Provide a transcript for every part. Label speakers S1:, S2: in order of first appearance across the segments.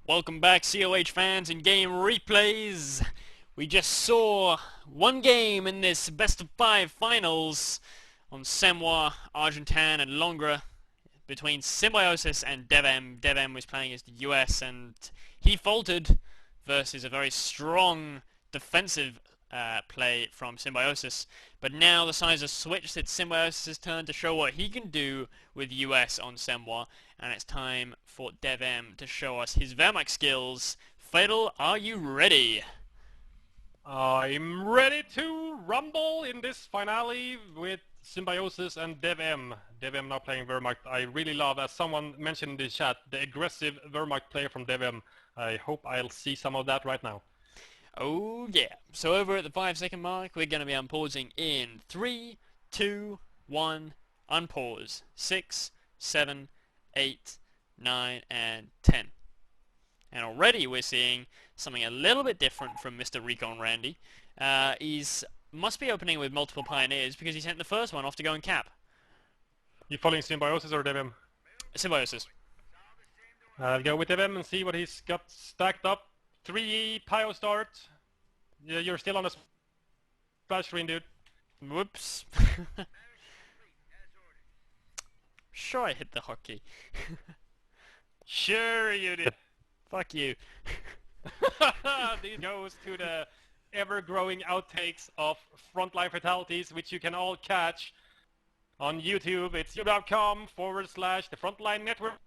S1: Welcome back, COH fans and game replays. We just saw one game in this best of 5 finals on Semwa, Argentan and Longre between Symbiosis and DevM. DevM was playing as the US and he faltered versus a very strong defensive play from Symbiosis. But now the sides have switched. It's Symbiosis' turn to show what he can do with US on Semwa, and it's time for DevM to show us his Vermac skills. Fatal, are you ready?
S2: I'm ready to rumble in this finale with Symbiosis and DevM. DevM now playing Wehrmacht. I really love, as someone mentioned in the chat, the aggressive Wehrmacht play from DevM. I hope I'll see some of that right now.
S1: Oh yeah. So over at the 5-second mark, we're going to be unpausing in 3, 2, 1, unpause. 6, 7, 8, 9, and 10. And already we're seeing something a little bit different from Mr. Recon Randy. He's must be opening with multiple pioneers because he sent the first one off to go and cap.
S2: You following Symbiosis or DevM?
S1: Symbiosis.
S2: I'll go with DevM and see what he's got stacked up. 3 Pio start. Yeah, you're still on a splash screen, dude.
S1: Whoops. Sure, I hit the hotkey.
S2: Sure you did.
S1: Fuck you.
S2: This goes to the ever-growing outtakes of Frontline fatalities, which you can all catch on YouTube. It's youtube.com/the Frontline Network.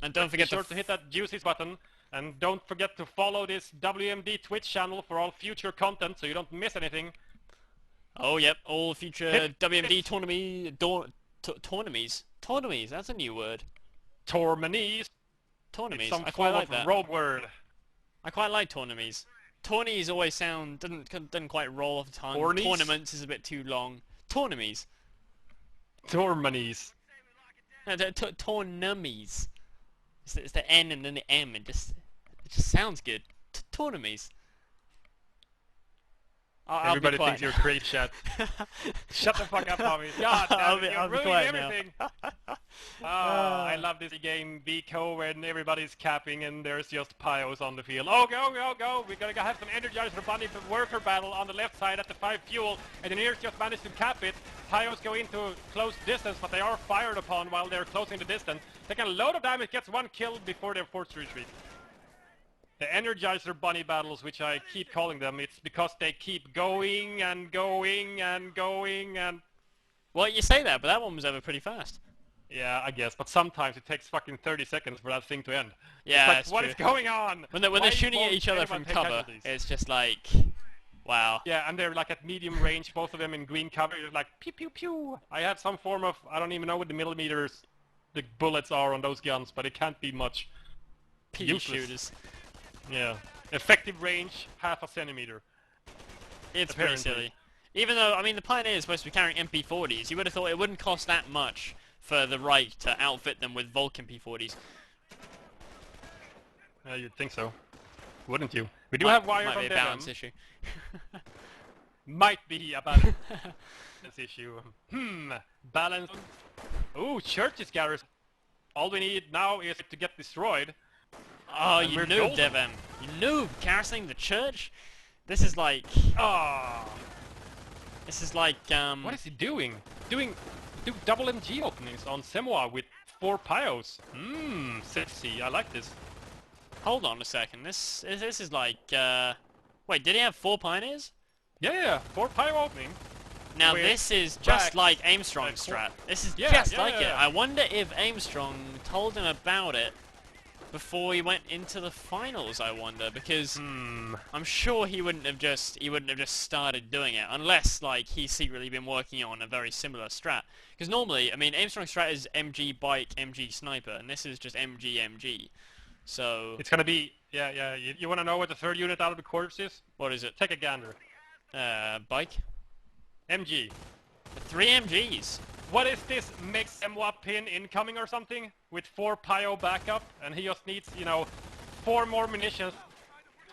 S1: And don't forget
S2: Be sure to hit that juicy button. And don't forget to follow this WmD Twitch channel for all future content so you don't miss anything.
S1: Oh yep, all future WmD tournamies, that's a new word.
S2: Tournamies.
S1: Tournamies,
S2: Some
S1: I quite
S2: form
S1: like
S2: of
S1: that.
S2: road word.
S1: I quite like tournamies. Tourneys always sound, doesn't quite roll off the tongue.
S2: Tourneys?
S1: Tournaments is a bit too long. Tournamies.
S2: Tournamies.
S1: No, tournamies. It's the N and then the M, it just sounds good. Tournamies.
S2: Everybody thinks you're great, chat. Shut the fuck up, Tommy. God damn it, you're ruining everything. I love this game, Vico, when everybody's capping and there's just Pios on the field. Oh, go, go, go. We're gonna have some Energizer Bunny worker battle on the left side at the 5 fuel. Engineers just managed to cap it. Pios go into close distance, but they are fired upon while they're closing the distance. Taking a load of damage, gets 1 kill before they're forced to retreat. The Energizer Bunny battles, which I keep calling them, it's because they keep going and going and going and...
S1: Well, you say that, but that one was over pretty fast.
S2: Yeah, I guess, but sometimes it takes fucking 30 seconds for that thing to end.
S1: Yeah,
S2: it's like, what is going on?
S1: When they're shooting at each other from cover, it's just like, wow.
S2: Yeah, and they're like at medium range, both of them in green cover. You're like, pew pew pew. I have some form of, I don't even know what the millimeters the bullets are on those guns, but it can't be much.
S1: Pea shooters.
S2: Yeah. Effective range, half a centimeter.
S1: It's pretty silly. Even though, I mean, the Pioneer is supposed to be carrying MP40s, you would have thought it wouldn't cost that much for the right to outfit them with Vulcan P40s.
S2: You'd think so. Wouldn't you? We do have wire
S1: from
S2: from
S1: DevM. Might be a balance issue.
S2: Might be a balance issue. Balance. Ooh, churches garrison. All we need now is to get destroyed.
S1: Oh, you noob, DevM. You noob, garrisoning the church? This is like... This is like,
S2: What is he doing? Do double MG openings on Semwa with 4 Pios. Sexy. I like this.
S1: Hold on a second. This is like, Wait, did he have 4 Pioneers?
S2: Yeah, 4 Pio opening.
S1: Now this is just like Aimstrong's strat. This is just like it. I wonder if Aimstrong told him about it before he went into the finals, I wonder, because I'm sure he wouldn't have just started doing it unless like he's secretly been working on a very similar strat. Because normally, I mean, Aimstrong's strat is MG bike, MG sniper, and this is just MG MG. So
S2: it's gonna be yeah. You wanna know what the 3rd unit out of the corpse is?
S1: What is it?
S2: Take a gander.
S1: Bike.
S2: MG.
S1: 3 MGs.
S2: What is this? Mix MWA pin incoming or something? With 4 Pio backup, and he just needs, you know, 4 more munitions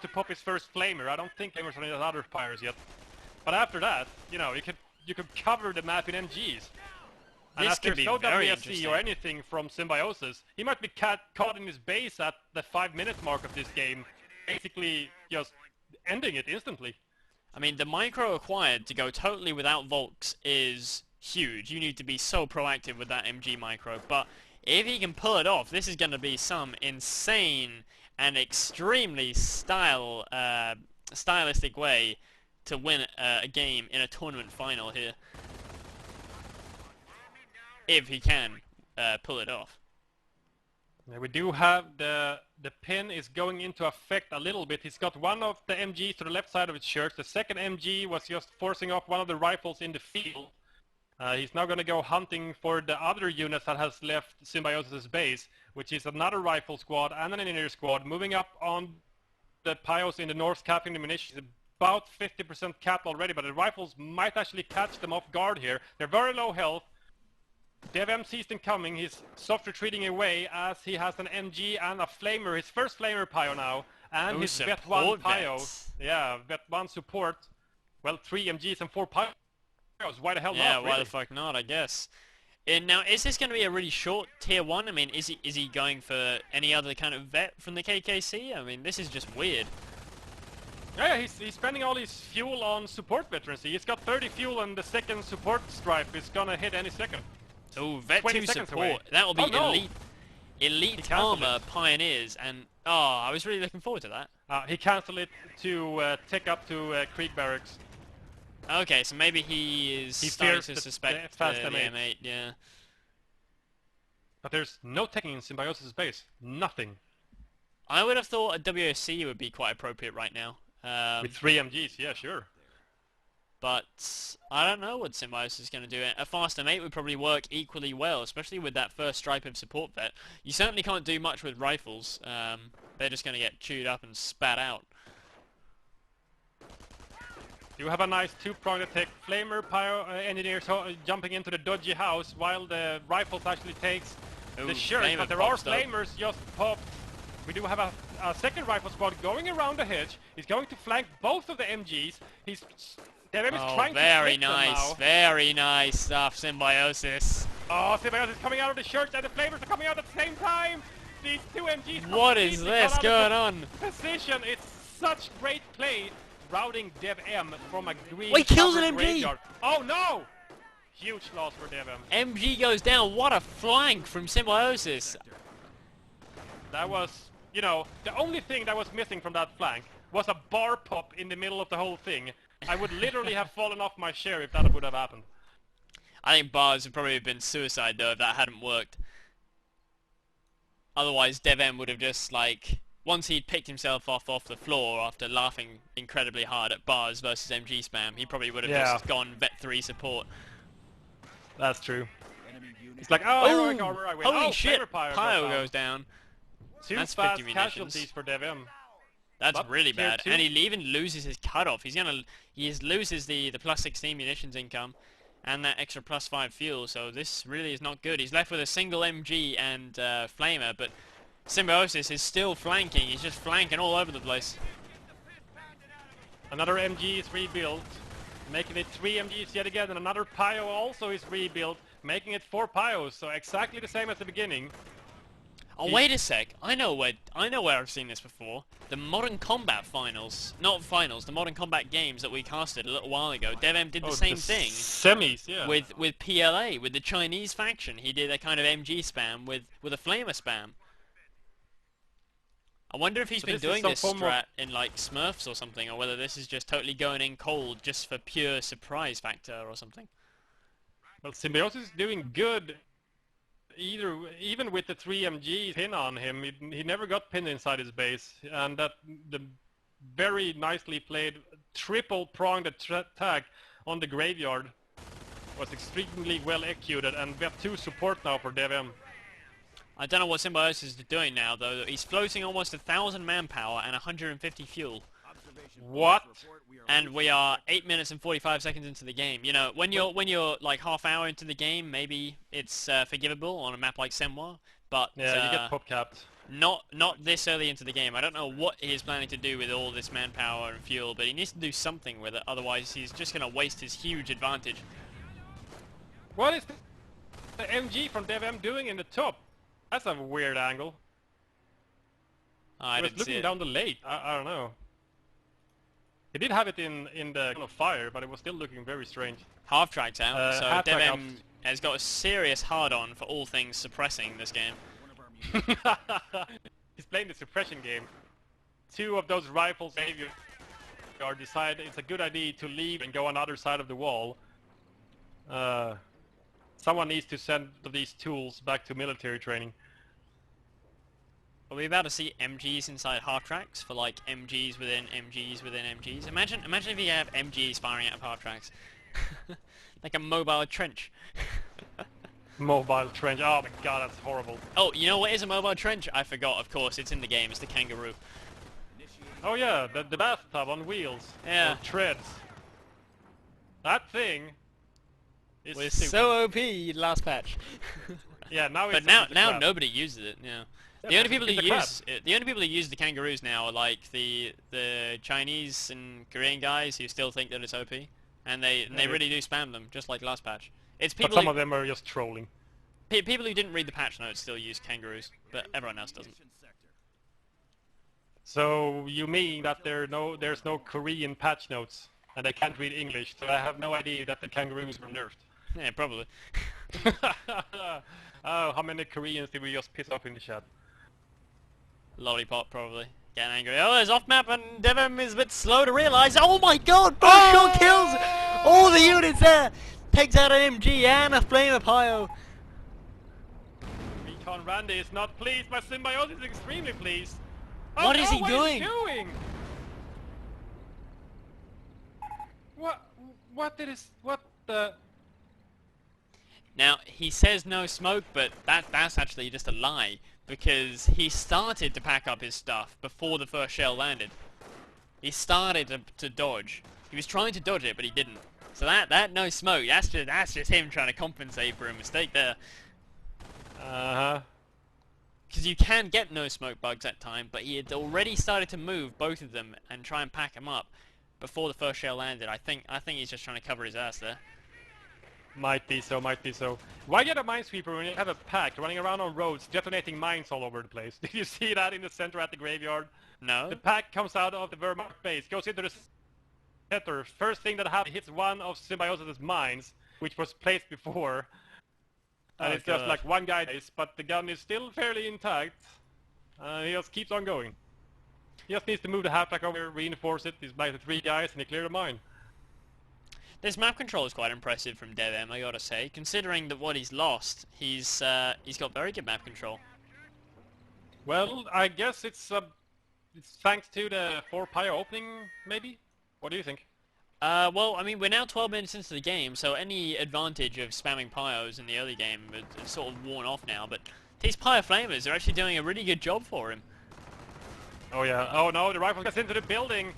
S2: to pop his first flamer. I don't think Flamer's running other Pyros yet. But after that, you know, you could cover the map in MGs. And
S1: this
S2: as
S1: could
S2: there's
S1: be
S2: no
S1: very
S2: WSC
S1: interesting.
S2: or anything from Symbiosis, he might be caught in his base at the 5-minute mark of this game, basically just ending it instantly.
S1: I mean, the micro required to go totally without Volks is huge. You need to be so proactive with that MG micro, but if he can pull it off, this is going to be some insane and extremely stylistic way to win a game in a tournament final here. If he can pull it off.
S2: Yeah, we do have the pin is going into effect a little bit. He's got one of the MGs to the left side of his shirt. The second MG was just forcing off one of the rifles in the field. He's now going to go hunting for the other units that has left Symbiosis' base, which is another rifle squad and an engineer squad moving up on the Pios in the north, capping the munitions. About 50% capped already, but the rifles might actually catch them off guard here. They're very low health. DevM sees them coming. He's soft retreating away as he has an MG and a flamer. His first flamer Pio now, and his Vet 1 Pio. Yeah, Vet 1 support. Well, 3 MGs and 4 Pios. Why the hell not?
S1: Yeah,
S2: really?
S1: why the fuck not, I guess. And now, is this going to be a really short tier 1? I mean, is he going for any other kind of vet from the KKC? I mean, this is just weird.
S2: Yeah, he's spending all his fuel on support veterancy. He's got 30 fuel and the second support stripe is gonna hit any second.
S1: Oh, Vet 2 support.
S2: Away.
S1: That will be
S2: no.
S1: elite armor pioneers, and I was really looking forward to that.
S2: He cancelled it to take up to Creek Barracks.
S1: Okay, so maybe he starting to suspect the
S2: M8.
S1: M8, yeah.
S2: But there's no taking in Symbiosis' base. Nothing.
S1: I would have thought a WSC would be quite appropriate right now.
S2: With 3 MGs, yeah, sure.
S1: But I don't know what Symbiosis is going to do. A faster mate would probably work equally well, especially with that first stripe of support vet. You certainly can't do much with rifles. They're just going to get chewed up and spat out.
S2: You have a nice two-pronged attack. Flamer, Pyro, engineers jumping into the dodgy house while the rifles actually takes the shirt. But there are flamers just popped. We do have a second rifle squad going around the hedge. He's going to flank both of the MGs. DevM is trying to
S1: very
S2: split them now.
S1: Very nice stuff, Symbiosis.
S2: Oh, Symbiosis is coming out of the shirt and the flamers are coming out at the same time. These two MGs.
S1: What is this going on?
S2: Position. It's such great play, routing DevM from a green.
S1: Wait, kills an MG.
S2: Graveyard. Oh no! Huge loss for DevM.
S1: MG goes down. What a flank from Symbiosis.
S2: That was, you know, the only thing that was missing from that flank was a bar pop in the middle of the whole thing. I would literally have fallen off my chair if that would have happened.
S1: I think bars would probably have been suicide though if that hadn't worked. Otherwise, DevM would have just like, once he'd picked himself off the floor after laughing incredibly hard at bars versus MG spam, he probably would have just gone Vet 3 support.
S2: That's true. It's like, oh, heroic armor, I win.
S1: Holy shit!
S2: Pyro
S1: goes down.
S2: Two
S1: That's
S2: fast
S1: 50
S2: casualties for DevM.
S1: That's
S2: But
S1: really bad,
S2: two.
S1: and he even loses his cutoff. He loses the plus 16 munitions income, and that extra plus 5 fuel. So this really is not good. He's left with a single MG and flamer, but Symbiosis is still flanking. He's just flanking all over the place.
S2: Another MG is rebuilt, making it 3 MGs yet again, and another Pio also is rebuilt, making it 4 Pios. So exactly the same as the beginning.
S1: Oh, wait a sec. I know where I've seen this before. The Modern Combat finals. Not finals, the Modern Combat games that we casted a little while ago. DevM did the same thing.
S2: Semis, yeah.
S1: With PLA, with the Chinese faction. He did a kind of MG spam with a flamer spam. I wonder if he's been doing this strat in like Smurfs or something, or whether this is just totally going in cold just for pure surprise factor or something.
S2: Well, Symbiosis is doing good. Even with the 3 MG pin on him, he never got pinned inside his base, and that the very nicely played triple pronged attack on the graveyard was extremely well executed, and we have 2 support now for DevM.
S1: I don't know what Symbiosis is doing now though. He's floating almost 1,000 manpower and 150 fuel.
S2: What?
S1: And we are 8 minutes and 45 seconds into the game. You know, when you're like half hour into the game, maybe it's forgivable on a map like Semwa, but
S2: yeah, you get pop capped.
S1: Not this early into the game. I don't know what he's planning to do with all this manpower and fuel, but he needs to do something with it. Otherwise, he's just going to waste his huge advantage.
S2: What is the MG from DevM doing in the top? That's a weird angle.
S1: Oh, I
S2: He was
S1: didn't see
S2: looking
S1: it.
S2: down the lake. I don't know. He did have it in the cone of fire, but it was still looking very strange.
S1: Half track's out, so
S2: Half track out.
S1: DevM has got a serious hard-on for all things suppressing this game.
S2: He's playing the suppression game. Two of those rifles are decide it's a good idea to leave and go on the other side of the wall. Someone needs to send these tools back to military training.
S1: Are we about to see MGs inside half tracks for like MGs within MGs within MGs? Imagine if you have MGs firing out of half tracks. Like a mobile trench.
S2: Mobile trench. Oh my god, that's horrible.
S1: Oh, you know what is a mobile trench? I forgot, of course, it's in the game, it's the kangaroo.
S2: Oh yeah, the bathtub on wheels.
S1: Yeah.
S2: Or treads. That thing is
S1: Was
S2: stupid.
S1: so OP last patch.
S2: Yeah, now
S1: But
S2: it's
S1: now nobody uses it, yeah.
S2: Yeah,
S1: The only
S2: but
S1: people
S2: it's
S1: who
S2: the
S1: use the only people who use the kangaroos now are like the Chinese and Korean guys who still think that it's OP, and they really do spam them just like last patch. It's
S2: But
S1: people
S2: some
S1: who,
S2: of them are just trolling.
S1: people who didn't read the patch notes still use kangaroos, but everyone else doesn't.
S2: So you mean that there's no Korean patch notes and they can't read English, so I have no idea that the kangaroos were nerfed.
S1: Yeah, probably.
S2: Oh, how many Koreans did we just piss off in the chat?
S1: Lollipop probably. Getting angry. Oh, it's off map and DevM is a bit slow to realise. Oh my god, both shot kills all the units there. Takes out an MG and a flame of Pyro.
S2: Recon Randy is not pleased, but Symbiosis is extremely pleased.
S1: What is he
S2: What
S1: doing?
S2: is he doing? What the...
S1: Now, he says no smoke, but that's actually just a lie, because he started to pack up his stuff before the first shell landed. He started to dodge. He was trying to dodge it, but he didn't. So that no smoke, that's just him trying to compensate for a mistake there.
S2: Uh-huh.
S1: Because you can get no smoke bugs at time, but he had already started to move both of them and try and pack them up before the first shell landed. I think he's just trying to cover his ass there.
S2: Might be so, might be so. Why get a minesweeper when you have a pack running around on roads detonating mines all over the place? Did you see that in the center at the graveyard?
S1: No.
S2: The pack comes out of the Wehrmacht base, goes into the center. First thing that happens, hits one of Symbiosis' mines, which was placed before. And it's just like one guy dies, but the gun is still fairly intact. He just keeps on going. He just needs to move the half-track over, reinforce it. He's back to 3 guys, and he cleared a mine.
S1: This map control is quite impressive from DevM, I gotta say. Considering that what he's lost, he's got very good map control.
S2: Well, I guess it's thanks to the 4 Pyro opening, maybe? What do you think?
S1: Well, I mean, we're now 12 minutes into the game, so any advantage of spamming Pyros in the early game is sort of worn off now, but these Pyro Flamers are actually doing a really good job for him.
S2: Oh yeah, oh no, the rifle gets into the building!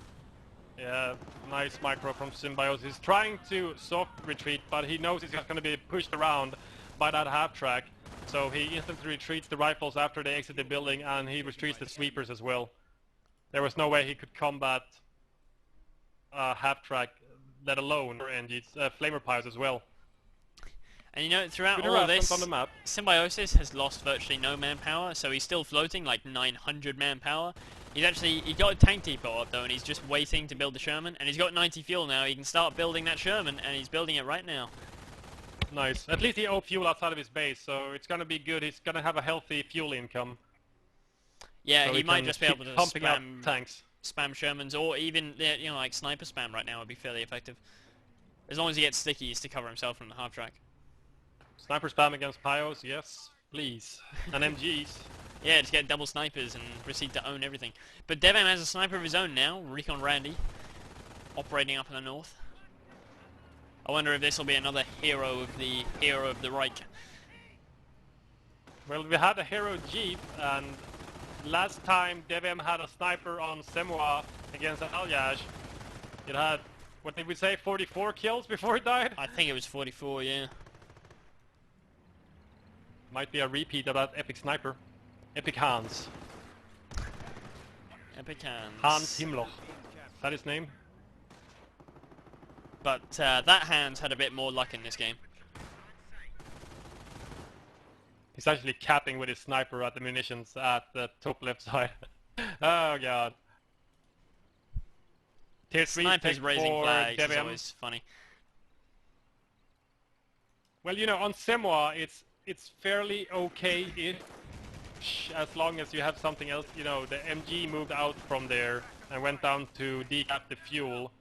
S2: Yeah, nice micro from Symbiosis. He's trying to soft retreat, but he knows he's just going to be pushed around by that half-track. So he instantly retreats the rifles after they exit the building, and he retreats the sweepers as well. There was no way he could combat half-track, let alone flamer piles as well.
S1: And you know, throughout
S2: Good
S1: all of this,
S2: on the map.
S1: Symbiosis has lost virtually no manpower, so he's still floating like 900 manpower. He got a tank depot up though, and he's just waiting to build the Sherman, and he's got 90 fuel now. He can start building that Sherman, and he's building it right now.
S2: Nice. At least he owed fuel outside of his base, so it's gonna be good. He's gonna have a healthy fuel income.
S1: Yeah,
S2: So
S1: he might just be able to
S2: pumping out tanks.
S1: spam Shermans, or even you know, like sniper spam right now would be fairly effective, as long as he gets stickies to cover himself from the half track.
S2: Sniper spam against Pyos, yes, please. And MGs.
S1: Yeah, just get double snipers and proceed to own everything. But DevM has a sniper of his own now, Recon Randy, operating up in the north. I wonder if this will be another hero of the Reich.
S2: Well, we had a hero Jeep, and last time DevM had a sniper on Semwa against Alyash, it had, what did we say, 44 kills before it died?
S1: I think it was 44, yeah.
S2: Might be a repeat of that epic sniper. Epic Hans.
S1: Epic Hans.
S2: Hans Himmloch. Is that his name?
S1: But that Hans had a bit more luck in this game.
S2: He's actually capping with his sniper at the munitions at the top left side. Oh god. Tier 3
S1: Snipers
S2: pick
S1: raising
S2: for
S1: flags is
S2: DevM.
S1: always funny.
S2: Well, you know, on Semwa it's fairly okay-ish as long as you have something else. You know, the MG moved out from there and went down to decap the fuel.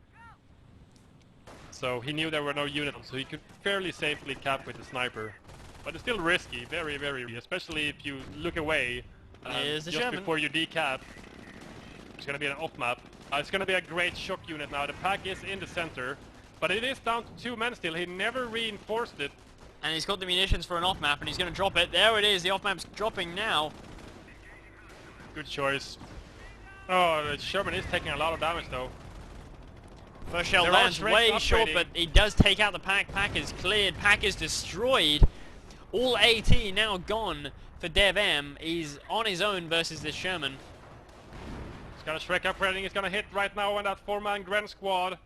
S2: So he knew there were no units, so he could fairly safely cap with the sniper. But it's still risky, very, very risky, especially if you look away
S1: Here's the
S2: just
S1: Sherman.
S2: before you decap. It's going to be an off map. It's going to be a great shock unit now. The pack is in the center, but it is down to 2 men still. He never reinforced it.
S1: And he's got the munitions for an off map, and he's going to drop it. There it is. The off map's dropping now.
S2: Good choice. Oh, the Sherman is taking a lot of damage though.
S1: First shell
S2: They're
S1: lands
S2: all
S1: way
S2: upgrading.
S1: short, but he does take out the pack. Pack is cleared. Pack is destroyed. All AT now gone for DevM. He's on his own versus this Sherman.
S2: He's got a Shrek upgrading. He's gonna hit right now on that 4-man Gren squad.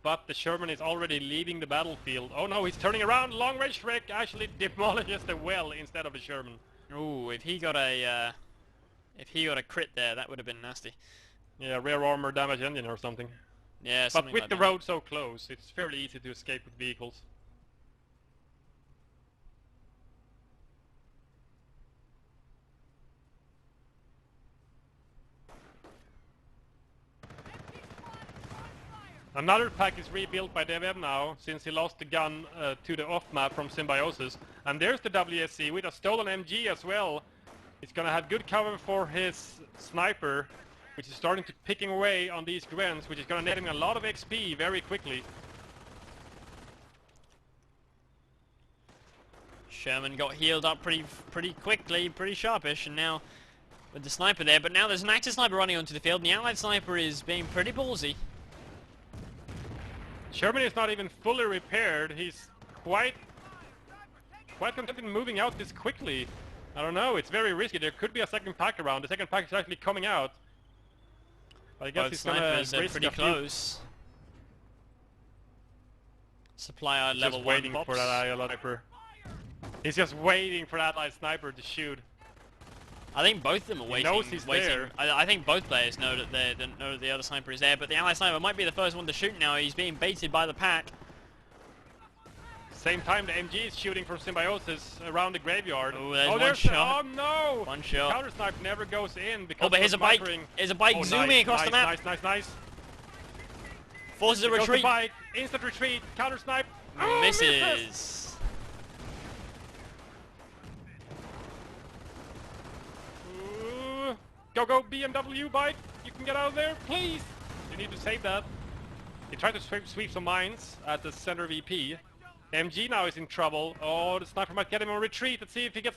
S2: But the Sherman is already leaving the battlefield. Oh no, he's turning around. Long range Shrek actually demolishes the well instead of a Sherman.
S1: Ooh, if he got a crit there, that would have been nasty.
S2: Yeah, rear armor damage engine or something.
S1: Yeah,
S2: But
S1: something
S2: with
S1: like
S2: the
S1: that.
S2: road so close, it's fairly easy to escape with vehicles. Another pack is rebuilt by DevM now, since he lost the gun to the off-map from Symbiosis. And there's the WSC with a stolen MG as well. He's gonna have good cover for his sniper, which is starting to picking away on these Grens, which is gonna net him a lot of XP very quickly.
S1: Sherman got healed up pretty quickly, pretty sharpish, and now with the sniper there. But now there's an active sniper running onto the field, and the allied sniper is being pretty ballsy.
S2: Sherman is not even fully repaired. He's quite content in moving out this quickly. I don't know, it's very risky. There could be a second pack around. The second pack is actually coming out. But I guess
S1: Both
S2: he's gonna
S1: snipers are
S2: risk
S1: pretty
S2: a few.
S1: close. Supplier level
S2: Just
S1: 1
S2: waiting
S1: pops.
S2: for that allied sniper. He's just waiting for that allied sniper to shoot.
S1: I think both of them are waiting.
S2: knows he's there.
S1: I think both players know that the other sniper is there, but the allied sniper might be the first one to shoot now. He's being baited by the pack.
S2: Same time, the MG is shooting from Symbiosis around the graveyard.
S1: Oh, there's one shot.
S2: Oh no!
S1: One shot.
S2: Counter snipe never goes in because
S1: Oh, but
S2: of
S1: here's a
S2: the
S1: bike.
S2: snipering.
S1: Here's a bike
S2: Oh,
S1: zooming across
S2: nice,
S1: the map.
S2: Nice.
S1: Forces a
S2: Goes the
S1: retreat.
S2: bike, instant retreat, counter snipe. Oh,
S1: Misses.
S2: Ooh. Go BMW bike. You can get out of there, please. You need to save that. He tried to sweep some mines at the center VP. MG now is in trouble. Oh, the sniper might get him on retreat. Let's see if he gets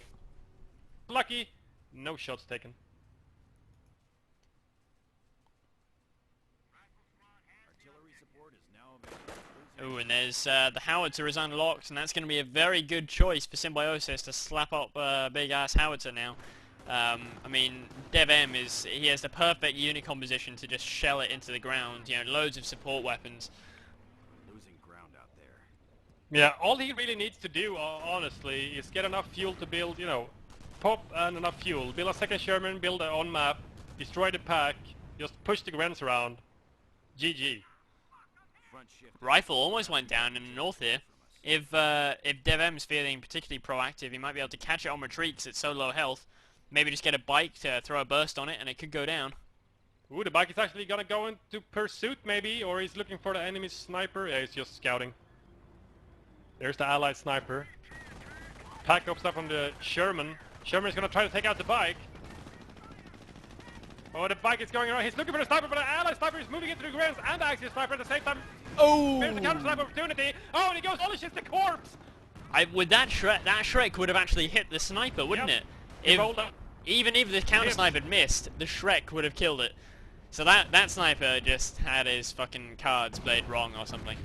S2: lucky. No shots taken.
S1: Oh, and there's the howitzer is unlocked, and that's going to be a very good choice for Symbiosis to slap up a big-ass howitzer now. I mean, DevM he has the perfect unit composition to just shell it into the ground. You know, loads of support weapons.
S3: Losing ground out there.
S2: Yeah, all he really needs to do, honestly, is get enough fuel to build, you know, pop and enough fuel. Build a second Sherman, build an on-map, destroy the pack, just push the Grens around. GG.
S1: Rifle almost went down in the north here. If DevM's feeling particularly proactive, he might be able to catch it on retreat because it's so low health. Maybe just get a bike to throw a burst on it and it could go down.
S2: Ooh, the bike is actually gonna go into pursuit maybe, or he's looking for the enemy sniper. Yeah, he's just scouting. There's the allied sniper. Pack up stuff from the Sherman. Sherman is gonna try to take out the bike. Oh, the bike is going around. He's looking for the sniper, but the allied sniper is moving into the Grens and the Axial sniper at the same time.
S1: Oh!
S2: There's the counter sniper opportunity. Oh, and he goes, holy shit, the corpse!
S1: With that Shrek would have actually hit the sniper, wouldn't
S2: Yep.
S1: it?
S2: He rolled up.
S1: Even if the counter sniper had missed, the Shrek would have killed it. So that sniper just had his fucking cards played wrong or something.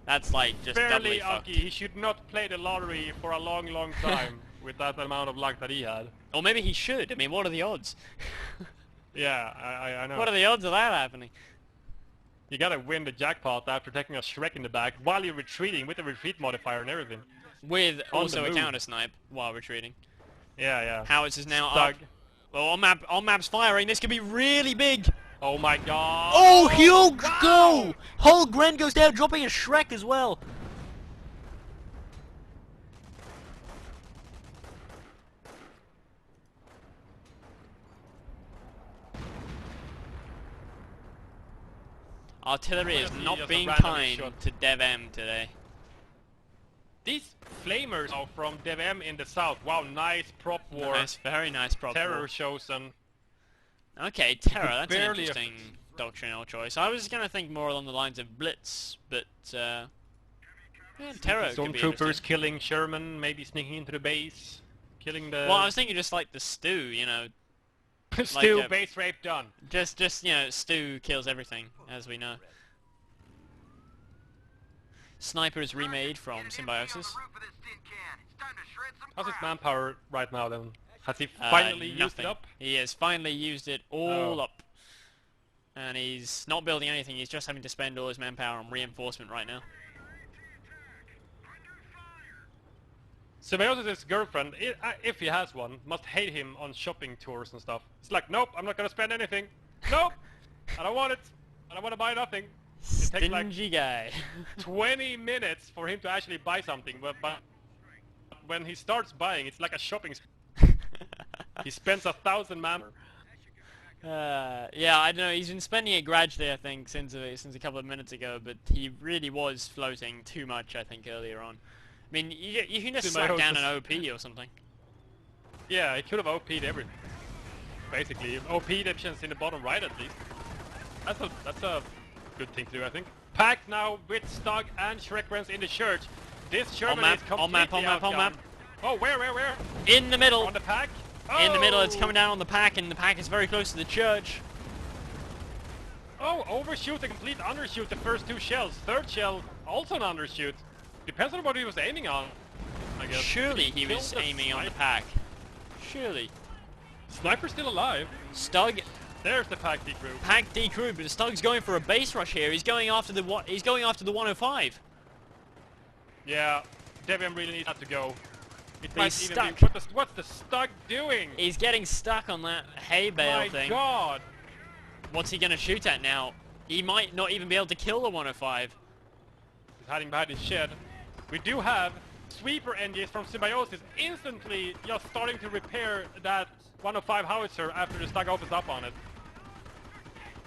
S1: That's like just doubly
S2: Fairly
S1: fucked.
S2: unlucky. He should not play the lottery for a long time with that amount of luck that he had.
S1: Or maybe he should. I mean, what are the odds?
S2: Yeah, I know.
S1: What are the odds of that happening?
S2: You gotta win the jackpot after taking a Shrek in the back while you're retreating with the retreat modifier and everything.
S1: with
S2: On
S1: also
S2: the
S1: a
S2: move.
S1: counter snipe while retreating.
S2: Yeah, yeah.
S1: Howitz is now
S2: Stug.
S1: up. Well, on map's firing. This could be really big.
S2: Oh my god.
S1: Oh, huge
S2: wow.
S1: go! Holgren goes down, dropping a Shrek as well. Artillery is
S2: Honestly,
S1: not
S2: just a
S1: being
S2: random
S1: kind
S2: shot.
S1: to DevM today.
S2: These flamers are from DevM in the south. Wow, nice prop war.
S1: Nice, very nice prop
S2: Terror
S1: war.
S2: chosen.
S1: Okay, Terror, that's an
S2: barely
S1: interesting doctrinal choice. I was going to think more along the lines of Blitz, but yeah, Terror could be
S2: Stormtroopers
S1: interesting.
S2: killing Sherman, maybe sneaking into the base, killing the...
S1: Well, I was thinking just like the Stew, you know,
S2: Still
S1: like,
S2: base rape done.
S1: just you know, Stew kills everything, as we know. Sniper is remade from Symbiosis.
S2: How's his manpower right now then? Has he finally used
S1: Nothing.
S2: it up?
S1: He has finally used it all up. And he's not building anything, he's just having to spend all his manpower on reinforcement right now.
S2: Symbiosis' girlfriend, if he has one, must hate him on shopping tours and stuff. It's like, nope, I'm not gonna spend anything. Nope! I don't want it. I don't want to buy nothing. It takes like
S1: Stingy guy.
S2: 20 minutes for him to actually buy something, but when he starts buying, it's like a shopping He spends 1,000 man.
S1: Yeah, I don't know, he's been spending it gradually, I think, since a couple of minutes ago, but he really was floating too much, I think, earlier on. I mean, you can just slap down an OP or something.
S2: Yeah, he could have OP'd everything. Basically, OP'd options in the bottom right at least. That's a good thing to do, I think. Packed now with Stug and Shrekrens in the church. This Sherman is completely
S1: on map.
S2: outgunned. Oh, where?
S1: In the middle!
S2: On the pack?
S1: In the middle, it's
S2: Oh!
S1: coming down on the pack, and the pack is very close to the church.
S2: Oh, overshoot, a complete undershoot, the first two shells. Third shell, also an undershoot. Depends on what he was aiming on, I guess.
S1: Surely he
S2: Killed
S1: was
S2: the
S1: aiming on the
S2: sniper.
S1: pack. Surely.
S2: Sniper's still alive.
S1: Stug,
S2: There's the pack decrew.
S1: pack decrewed, but Stug's going for a base rush here. He's going after the 105.
S2: Yeah, DevM really needs that to go. It
S1: But
S2: might
S1: he's
S2: even
S1: stuck.
S2: be... What's the Stug doing?
S1: He's getting stuck on that hay bale
S2: My
S1: thing.
S2: god!
S1: What's he gonna shoot at now? He might not even be able to kill the 105.
S2: He's hiding behind his shed. We do have sweeper engines from Symbiosis instantly just starting to repair that 105 howitzer after the Stug opens up on it.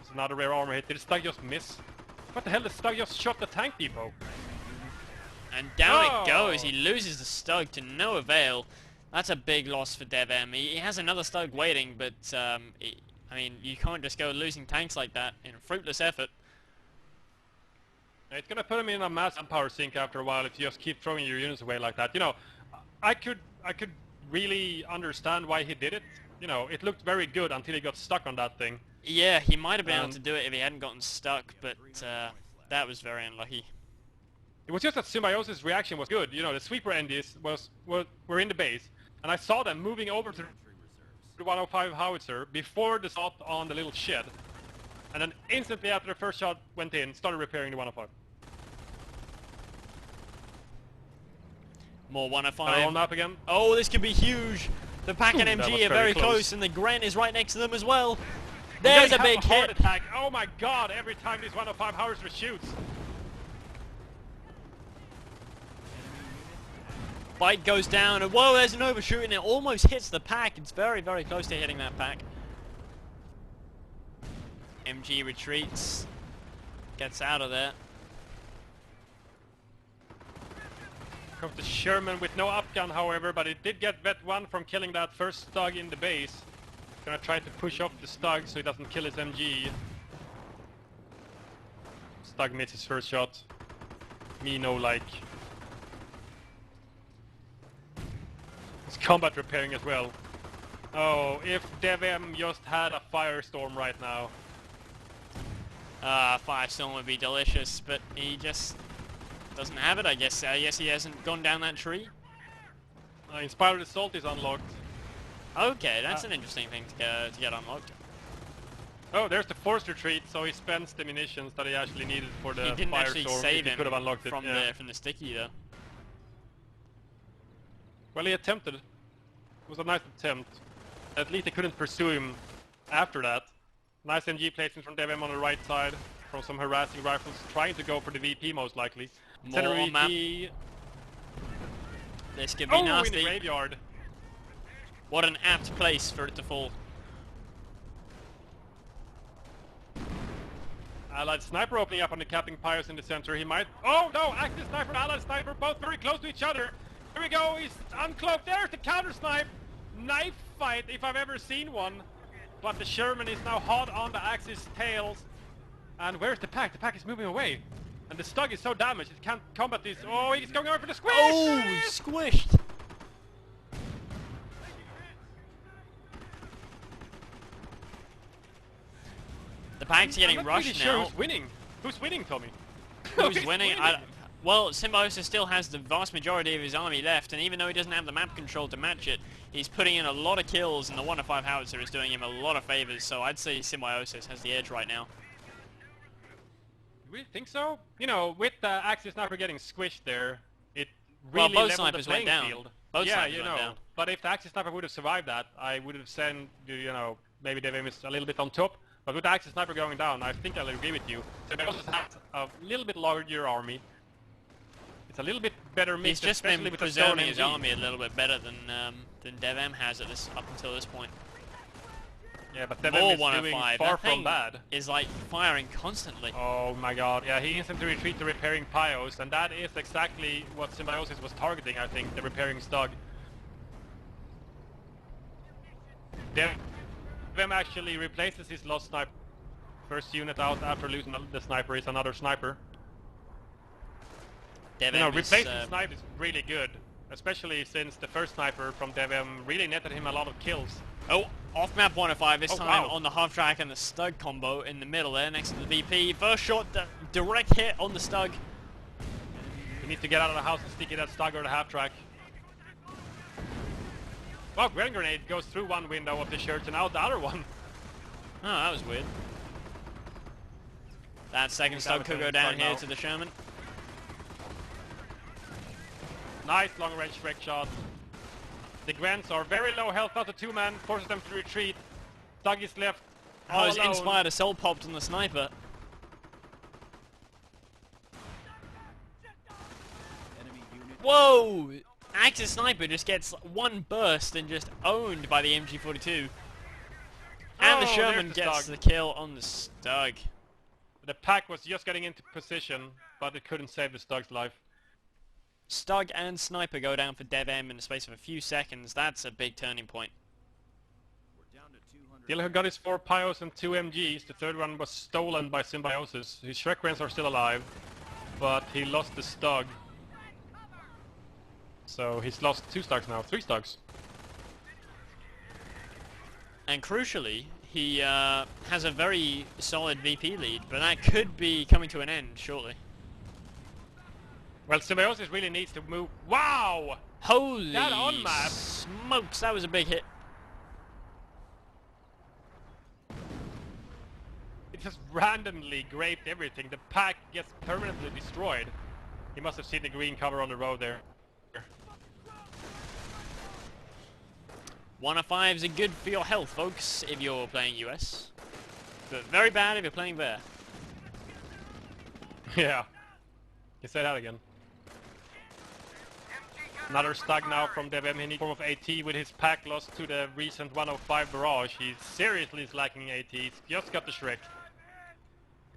S2: It's another rare armor hit. Did the Stug just miss? What the hell? The Stug just shot the tank depot.
S1: And down
S2: Oh.
S1: it goes. He loses the Stug to no avail. That's a big loss for DevM. He has another Stug waiting, but I mean, you can't just go losing tanks like that in a fruitless effort.
S2: It's gonna put him in a mass power sink after a while if you just keep throwing your units away like that. You know, I could really understand why he did it. You know, it looked very good until he got stuck on that thing.
S1: Yeah, he might have been able to do it if he hadn't gotten stuck, but that was very unlucky.
S2: It was just that Symbiosis' reaction was good. You know, the sweeper engines were in the base, and I saw them moving over to the 105 howitzer before the shot on the little shed, and then instantly after the first shot went in, started repairing the 105.
S1: More
S2: Are they
S1: 105.
S2: on up again?
S1: Oh, this could be huge. The pack and
S2: That was
S1: MG are
S2: very
S1: very close,
S2: close.
S1: and the Gren is right next to them as well.
S2: You
S1: There's
S2: guys
S1: a big
S2: have heart
S1: hit.
S2: attack. Oh my god! Every time this 105 howitzer shoots.
S1: Bite goes down, and whoa, there's an overshoot, and it almost hits the pack. It's very, very close to hitting that pack. MG retreats. Gets out of there.
S2: Comes the Sherman with no upgun, however, but it did get Vet 1 from killing that first Stug in the base. Gonna try to push off the Stug so he doesn't kill his MG. Stug missed his first shot. Me no like. It's combat repairing as well. Oh, if DevM just had a firestorm right now.
S1: Firestorm would be delicious, but he just doesn't have it, I guess. I guess he hasn't gone down that tree.
S2: Inspired Assault is unlocked.
S1: Okay, that's an interesting thing to get unlocked.
S2: Oh, there's the forced retreat, so he spends the munitions that he actually needed for the
S1: He didn't actually
S2: firestorm.
S1: save
S2: He
S1: him
S2: could have unlocked it.
S1: from
S2: yeah.
S1: the sticky though.
S2: Well, he attempted. It was a nice attempt. At least they couldn't pursue him after that. Nice MG placement from DevM on the right side. From some harassing rifles, trying to go for the VP most likely. Center
S1: More map.
S2: VP.
S1: This could be nasty.
S2: In the graveyard.
S1: What an apt place for it to fall.
S2: Allied sniper opening up on the capping pyres in the center. He might... Oh no! Active sniper, allied sniper, both very close to each other. Here we go, he's uncloaked. There's the counter snipe. Knife fight, if I've ever seen one. But the Sherman is now hot on the Axis tails. And where's the pack? The pack is moving away. And the Stug is so damaged, it can't combat this. Oh, he's going over for the squish!
S1: Oh, squished! The pack's getting
S2: I'm not
S1: rushed
S2: really sure
S1: now.
S2: who's winning. Who's winning, Tommy?
S1: Who's winning? Well, Symbiosis still has the vast majority of his army left, and even though he doesn't have the map control to match it, he's putting in a lot of kills, and the 1-5 howitzer is doing him a lot of favors, so I'd say Symbiosis has the edge right now.
S2: You really think so? You know, with the Axis sniper getting squished there, it
S1: Well,
S2: really
S1: both
S2: leveled
S1: snipers
S2: the
S1: went
S2: playing
S1: down.
S2: field.
S1: Both
S2: Yeah,
S1: snipers
S2: you
S1: went
S2: know.
S1: down.
S2: But if the Axis sniper would have survived that, I would have said, you know, maybe DevM is a little bit on top. But with the Axis sniper going down, I think I'll agree with you. Symbiosis has a little bit larger army. It's a little bit better mix,
S1: He's just
S2: especially
S1: been
S2: with the stone
S1: preserving his
S2: MG.
S1: army a little bit better than DevM has at this up until this point.
S2: Yeah, but
S1: More
S2: DevM is
S1: 105.
S2: doing
S1: That
S2: far
S1: thing
S2: from bad.
S1: is like firing constantly.
S2: Oh my god, yeah, he instantly retreated to repairing Pyos, and that is exactly what Symbiosis was targeting, I think, the repairing Stug. DevM actually replaces his lost sniper. First unit out after losing the sniper is another sniper.
S1: DevM
S2: You know,
S1: is,
S2: replacing sniper is really good, especially since the first sniper from DevM really netted him a lot of kills.
S1: Oh, off-map 105 this
S2: Oh,
S1: time
S2: wow.
S1: on the half-track and the Stug combo in the middle there next to the VP. First shot, direct hit on the Stug.
S2: He needs to get out of the house and stick it at Stug or the half-track. Wow, Gren Grenade goes through one window of the church and out the other one.
S1: Oh, that was weird. That second Stug could go down here to the Sherman.
S2: Nice long-range wreck shot. The Grants are very low health, not the two-man, forces them to retreat. Stug is left
S1: Oh, his
S2: alone.
S1: inspired assault popped on the sniper. Whoa! Axis sniper just gets one burst and just owned by the MG42. And the
S2: Oh,
S1: Sherman
S2: there's the
S1: gets
S2: Stug.
S1: the kill on the Stug.
S2: The pack was just getting into position, but it couldn't save the Stug's life.
S1: Stug and sniper go down for DevM in the space of a few seconds. That's a big turning point.
S2: Dillon got his 4 Pyos and 2 MGs. The third one was stolen by Symbiosis. His Shrek Grants are still alive, but he lost the Stug. So he's lost 2 Stugs now, 3 Stugs.
S1: And crucially, he has a very solid VP lead, but that could be coming to an end shortly.
S2: Well, Symbiosis really needs to move. Wow!
S1: Holy
S2: That on map.
S1: smokes, that was a big hit.
S2: It just randomly graped everything. The pack gets permanently destroyed. He must have seen the green cover on the road there.
S1: 105 is good for your health, folks, if you're playing US. But very bad if you're playing there.
S2: Yeah. You say that again. Another Stug now from DevM in the form of AT with his pack lost to the recent 105 barrage. He seriously is lacking AT. He's just got the Shrek.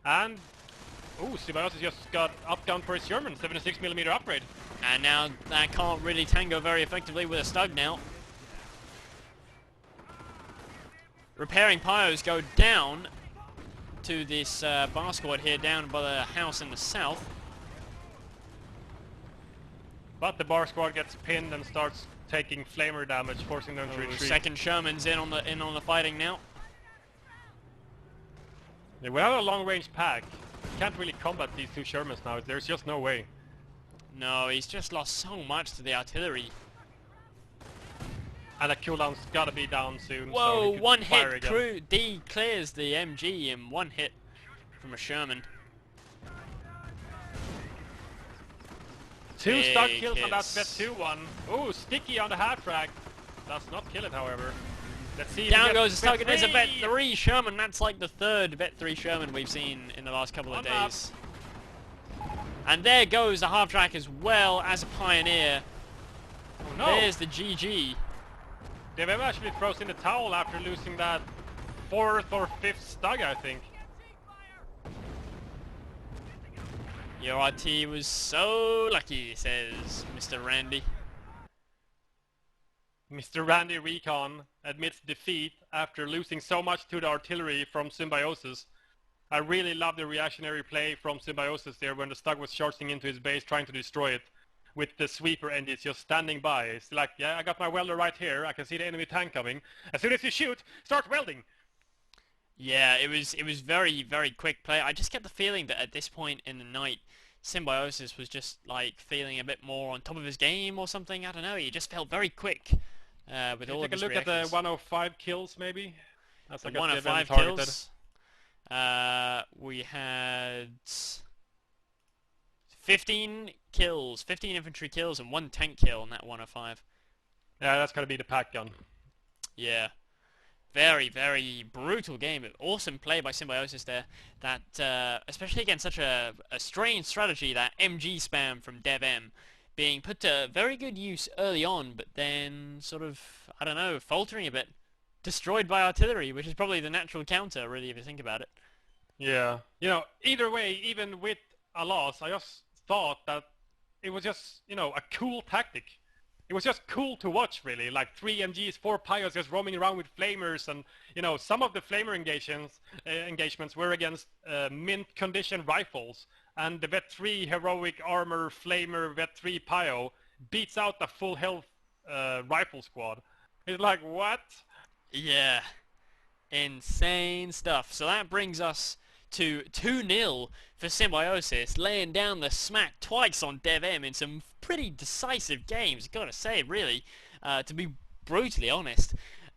S2: And... ooh, Symbiosis just got up-down for his German 76mm upgrade.
S1: And now that can't really tango very effectively with a Stug now. Repairing Pyos go down to this bar squad here down by the house in the south.
S2: But the bar squad gets pinned and starts taking flamer damage, forcing them to retreat.
S1: Second Sherman's in on the fighting now.
S2: Yeah, without a long-range pack, you can't really combat these 2 Shermans now. There's just no way.
S1: No, he's just lost so much to the artillery.
S2: And the cooldown's gotta be down soon.
S1: Whoa,
S2: so he could
S1: one
S2: fire
S1: hit.
S2: again.
S1: D clears the MG in one hit from a Sherman.
S2: Two start
S1: Big
S2: kills on that
S1: hits.
S2: vet 2 one. Ooh, sticky on the half track. Does not kill it, however. Let's see.
S1: Down goes the
S2: vet
S1: target. There's a vet
S2: 3.
S1: 3 Sherman. That's like the third vet 3 Sherman we've seen in the last couple of days. And there goes the half track as well as a Pioneer.
S2: Oh no!
S1: There's the GG.
S2: DevM actually throws in the towel after losing that 4th or 5th stug, I think.
S1: Your RT was so lucky, says Mr. Randy.
S2: Mr. Randy Recon admits defeat after losing so much to the artillery from Symbiosis. I really love the reactionary play from Symbiosis there when the Stug was charging into his base trying to destroy it, with the sweeper engines just standing by. It's like, yeah, I got my welder right here, I can see the enemy tank coming. As soon as you shoot, start welding!
S1: Yeah, it was very, very quick play. I just get the feeling that at this point in the night, Symbiosis was just like feeling a bit more on top of his game or something. I don't know. He just felt very quick with all of his
S2: reactions. Take a look at the 105 kills, maybe. That's
S1: the
S2: like
S1: 105
S2: targeted.
S1: kills. We had 15 kills, 15 infantry kills, and 1 tank kill in that 105.
S2: Yeah, that's gotta be the pack gun.
S1: Yeah. Very, very brutal game. Awesome play by Symbiosis there. That, especially against such a strange strategy, that MG spam from DevM, being put to very good use early on, but then sort of, I don't know, faltering a bit. Destroyed by artillery, which is probably the natural counter, really, if you think about it.
S2: Yeah. You know, either way, even with a loss, I just thought that it was just, you know, a cool tactic. It was just cool to watch, really. Like 3 MGs, 4 Pyos just roaming around with flamers, and you know, some of the flamer engagements were against mint condition rifles, and the Vet 3 heroic armor flamer Vet 3 Pyo beats out the full health rifle squad. It's like, what?
S1: Yeah. Insane stuff. So that brings us to 2-0 for Symbiosis, laying down the smack twice on DevM in some pretty decisive games, gotta say, really, to be brutally honest.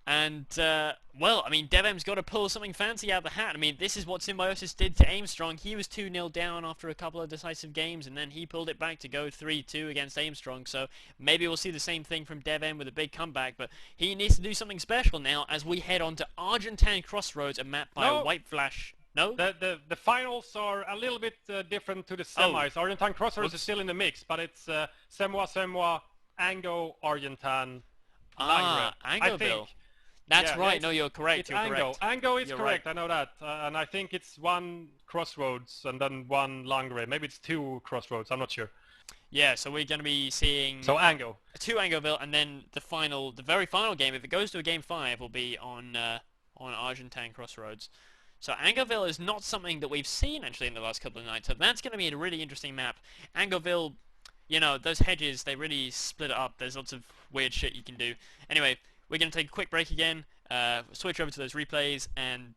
S1: And, well, I mean, DevM's got to pull something fancy out of the hat. I mean, this is what Symbiosis did to Aimstrong. He was 2-0 down after a couple of decisive games, and then he pulled it back to go 3-2 against Aimstrong. So maybe we'll see the same thing from DevM with a big comeback, but he needs to do something special now as we head on to Argentine Crossroads, a map by White Flash. No?
S2: The finals are a little bit different to the semis. Oh. Argentine Crossroads is still in the mix, but it's Semwa, Ango, Argentine, Langre.
S1: Angoville. That's right. No, you're correct.
S2: It's
S1: you're
S2: Ango.
S1: correct.
S2: Ango is
S1: you're
S2: correct.
S1: Right.
S2: I know that. And I think it's 1 Crossroads and then 1 Langre. Maybe it's 2 Crossroads. I'm not sure.
S1: Yeah, so we're going to be seeing...
S2: So Ango.
S1: 2 Angoville, and then the very final game, if it goes to a game 5, will be on Argentine Crossroads. So Angoville is not something that we've seen, actually, in the last couple of nights. So that's going to be a really interesting map. Angoville, you know, those hedges, they really split it up. There's lots of weird shit you can do. Anyway, we're going to take a quick break again, switch over to those replays, and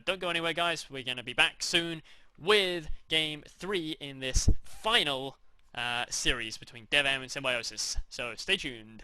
S1: don't go anywhere, guys. We're going to be back soon with Game 3 in this final series between DevM and Symbiosis. So stay tuned.